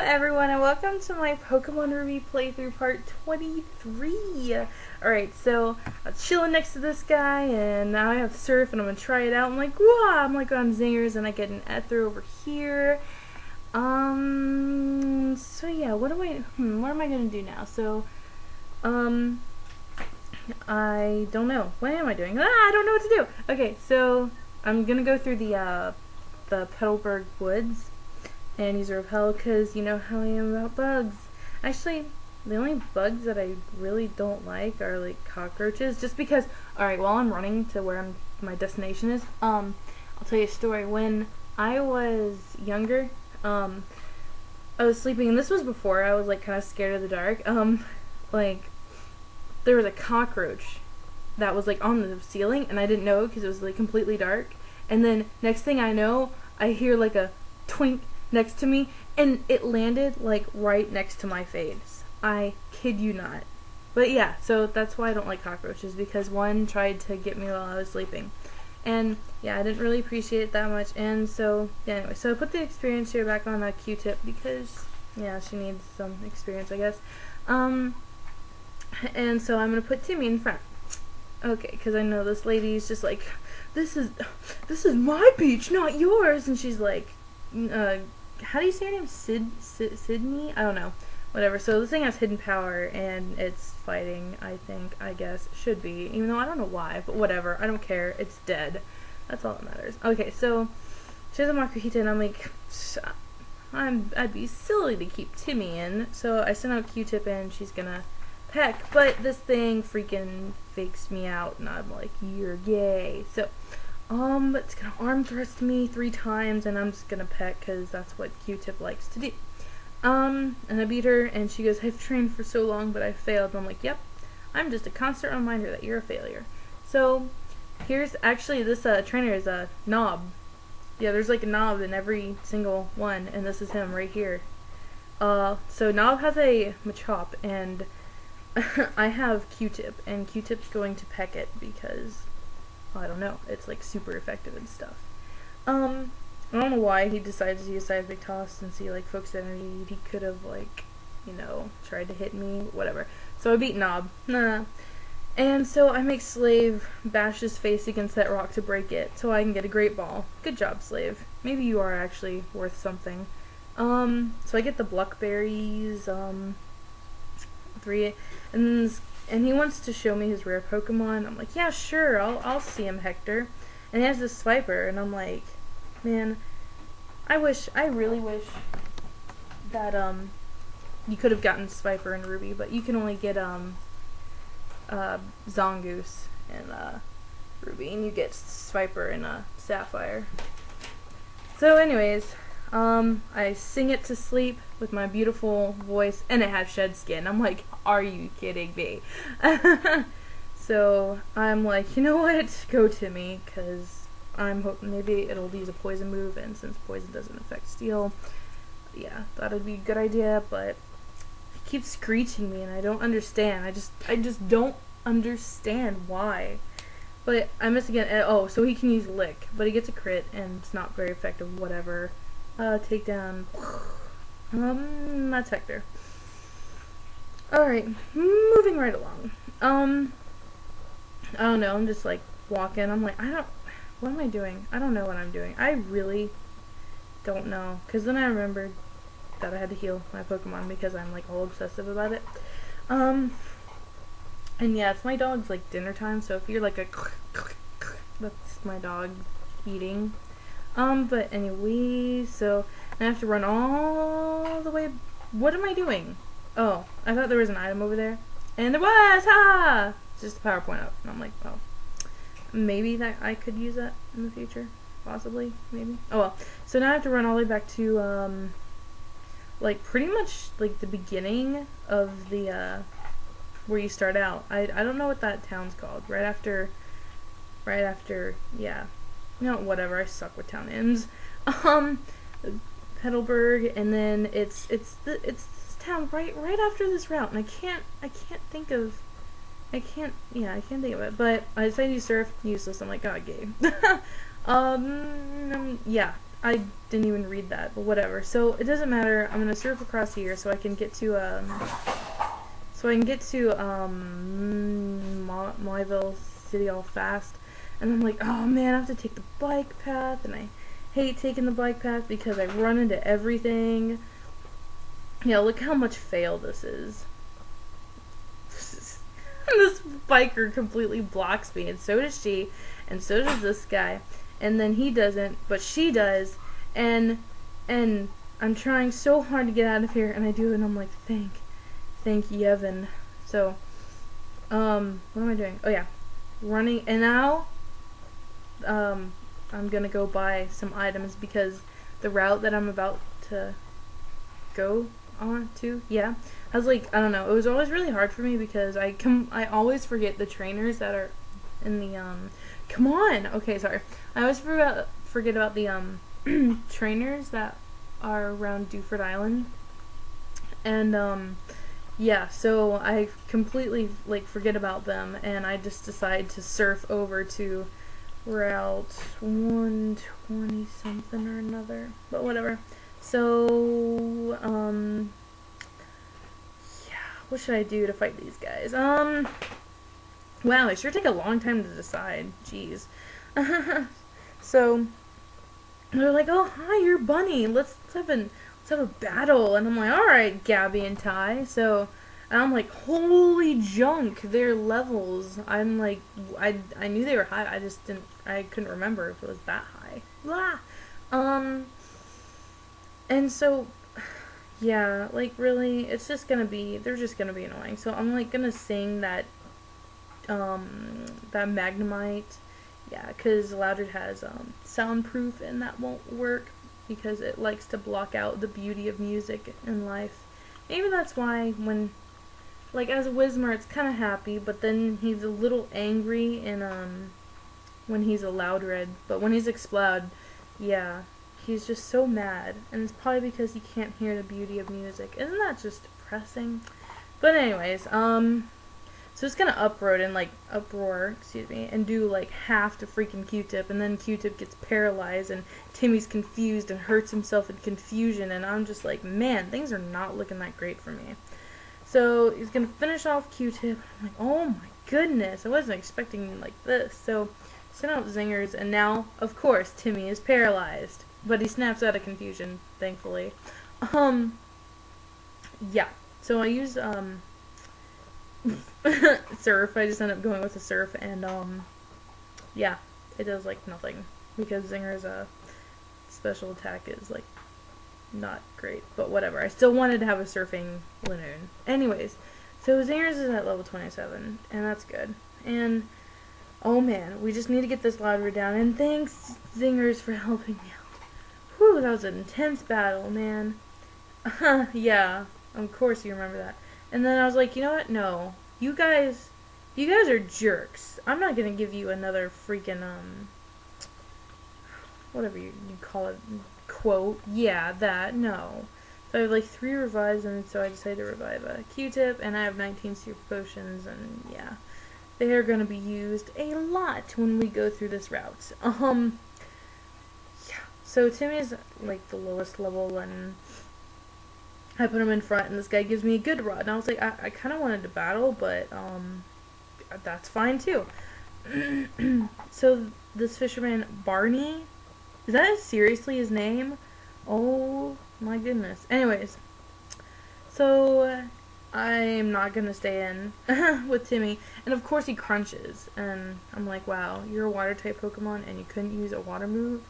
everyone, and welcome to my Pokemon Ruby playthrough part 23. Alright, so I'm chilling next to this guy, and now I have Surf, and I'm gonna try it out. I'm like, whoa! I'm like on Zingers, and I get an Ether over here. So yeah, what am I gonna do now? So, I don't know. What am I doing? I don't know what to do! Okay, so I'm gonna go through the Petalburg Woods and use a repel because you know how I am about bugs. Actually, the only bugs that I really don't like are like cockroaches, just because, alright, while I'm running to where my destination is, I'll tell you a story. When I was younger, I was sleeping, and this was before I was like kind of scared of the dark, like, there was a cockroach that was like on the ceiling, and I didn't know because it was like completely dark, and then next thing I know, I hear like a twink next to me, and it landed like right next to my face. I kid you not. But yeah, so that's why I don't like cockroaches, because one tried to get me while I was sleeping, and yeah, I didn't really appreciate it that much. And so yeah, anyway, so I put the experience here back on a Q-tip because yeah, she needs some experience, I guess. And so I'm gonna put Timmy in front. Okay, because I know this lady's just like, this is my beach, not yours, and she's like, how do you say her name? Sydney? I don't know. Whatever. So this thing has hidden power, and it's fighting, I guess. Should be. Even though I don't know why, but whatever. I don't care. It's dead. That's all that matters. Okay, so she has a Makuhita, and I'm like, I'd be silly to keep Timmy in. So I sent out Q-tip, and she's gonna peck, but this thing freaking fakes me out, and I'm like, you're gay. So it's gonna arm thrust me 3 times, and I'm just gonna peck because that's what Q-tip likes to do. And I beat her, and she goes, I've trained for so long, but I failed. And I'm like, yep, I'm just a constant reminder that you're a failure. So here's actually this trainer is a knob. Yeah, there's like a knob in every single one, and this is him right here. So Knob has a Machop, and I have Q-tip, and Q-tip's going to peck it because I don't know, it's like super effective and stuff. I don't know why he decided to use Seismic Toss since he like focused energy. He could have like, you know, tried to hit me, whatever. So I beat Knob. And so I make Slave bash his face against that rock to break it so I can get a Great Ball. Good job, Slave. Maybe you are actually worth something. So I get the Bluckberries, 3, and he wants to show me his rare Pokemon. I'm like, yeah, sure, I'll see him, Hector. And he has this Swiper, and I'm like, man, I really wish that, you could have gotten Swiper and Ruby, but you can only get, Zongoose and, Ruby, and you get Swiper and, Sapphire. So anyways, I sing it to sleep with my beautiful voice, and it has shed skin. I'm like, are you kidding me? So I'm like, you know what? Go Timmy, because I'm hoping maybe it'll use a poison move, and since poison doesn't affect steel, yeah, that would be a good idea, but he keeps screeching me, and I don't understand. I just don't understand why. But I miss again. Oh, so he can use Lick, but he gets a crit, and it's not very effective, whatever. Takedown. That's Hector. Alright, moving right along. I don't know, I'm just like walking. I'm like, what am I doing? I don't know what I'm doing. I really don't know. Because then I remembered that I had to heal my Pokemon because I'm like all obsessive about it. And yeah, it's my dog's like dinner time, so if you're like a that's my dog eating. But anyway, so I have to run all the way. What am I doing? Oh, I thought there was an item over there. And there was! Ha! It's just a PowerPoint up. And I'm like, oh. Maybe that I could use that in the future. Possibly. Maybe. Oh well. So now I have to run all the way back to, like, pretty much, like, the beginning of the, where you start out. I don't know what that town's called. Right after, yeah. No, whatever, I suck with town names. Petalburg, and then it's this town right after this route, and I can't think of it, but I decided to use Surf, useless. I'm like, God, Gabe. Yeah, I didn't even read that, but whatever. So it doesn't matter. I'm gonna surf across here so I can get to Moyville City all fast. And I'm like, oh man, I have to take the bike path, and I hate taking the bike path because I run into everything. Yeah, look how much fail this is. This biker completely blocks me, and so does she, and so does this guy. And then he doesn't, but she does, and I'm trying so hard to get out of here, and I do, and I'm like, thank Yevon. So, what am I doing? Oh yeah, running, and now, I'm gonna go buy some items because the route that I'm about to go on to, yeah, I was like, I don't know, it was always really hard for me because I always forget the trainers that are in the, come on, okay, sorry, I always forget about the, trainers that are around Duford Island, and, yeah, so I completely, like, forget about them, and I just decide to surf over to Route 120 something or another, but whatever. So, yeah, what should I do to fight these guys? Wow, they sure take a long time to decide. Jeez. So, they're like, oh, hi, you're Bunny. Let's have a battle. And I'm like, alright, Gabby and Ty. So, and I'm like, holy junk, their levels. I'm like, I knew they were high. I couldn't remember if it was that high. Blah. And so, yeah, like, really, it's just gonna be, they're just gonna be annoying. So I'm, like, gonna sing that, that Magnemite, yeah, because Loudred has, soundproof, and that won't work, because it likes to block out the beauty of music in life. Maybe that's why when, like, as a Whismer, it's kind of happy, but then he's a little angry when he's a Loudred, but when he's Exploud, yeah, he's just so mad, and it's probably because he can't hear the beauty of music. Isn't that just depressing? But anyways, so it's gonna uproar, excuse me, and do like half to freaking Q-Tip, and then Q-Tip gets paralyzed, and Timmy's confused and hurts himself in confusion, and I'm just like, man, things are not looking that great for me. So he's gonna finish off Q-Tip. I'm like, oh my goodness, I wasn't expecting like this. So send out zingers, and now, of course, Timmy is paralyzed. But he snaps out of confusion, thankfully. Yeah. So I use, Surf. I just end up going with the Surf, and, yeah. It does, like, nothing. Because Zinger's, special attack is, like, not great. But whatever. I still wanted to have a Surfing Linoon. Anyways. So Zingers is at level 27, and that's good. And, oh man, we just need to get this Loudred down. And thanks, Zingers, for helping me out. Whew, that was an intense battle, man. Yeah, of course you remember that. And then I was like, you know what? No. You guys are jerks. I'm not gonna give you another freaking, whatever you call it, quote. Yeah, that, no. So I have like 3 revives, and so I decided to revive a Q-Tip, and I have 19 super potions, and yeah. They are gonna be used a lot when we go through this route. So Timmy's like the lowest level, and I put him in front, and this guy gives me a good rod, and I was like, I kind of wanted to battle, but that's fine too. So this fisherman Barney, is that seriously his name? Oh my goodness. Anyways, so I'm not gonna stay in with Timmy, and of course he crunches, and I'm like, wow, you're a water type Pokemon, and you couldn't use a water move.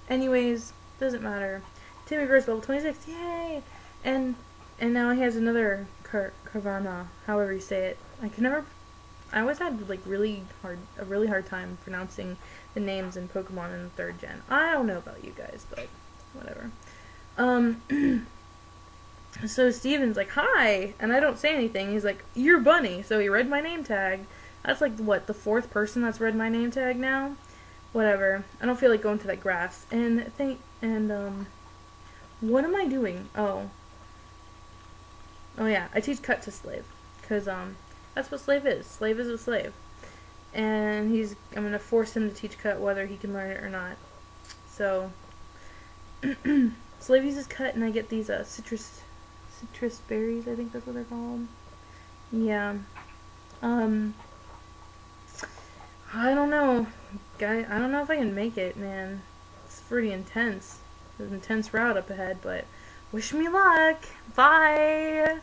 Anyways, doesn't matter. Timmy grows level 26, yay! And now he has another Carvana, however you say it. I always had like a really hard time pronouncing the names in Pokemon in the 3rd gen. I don't know about you guys, but whatever. So Steven's like, hi! And I don't say anything. He's like, you're Bunny. So he read my name tag. That's like, what, the 4th person that's read my name tag now? Whatever. I don't feel like going to that grass. And what am I doing? Oh yeah, I teach cut to slave. Because, that's what slave is. Slave is a slave. And I'm gonna force him to teach cut whether he can learn it or not. So, Slave uses cut, and I get these citrus berries. I think that's what they're called. Yeah. I don't know, guy. I don't know if I can make it, man. It's pretty intense. There's an intense route up ahead, but wish me luck. Bye.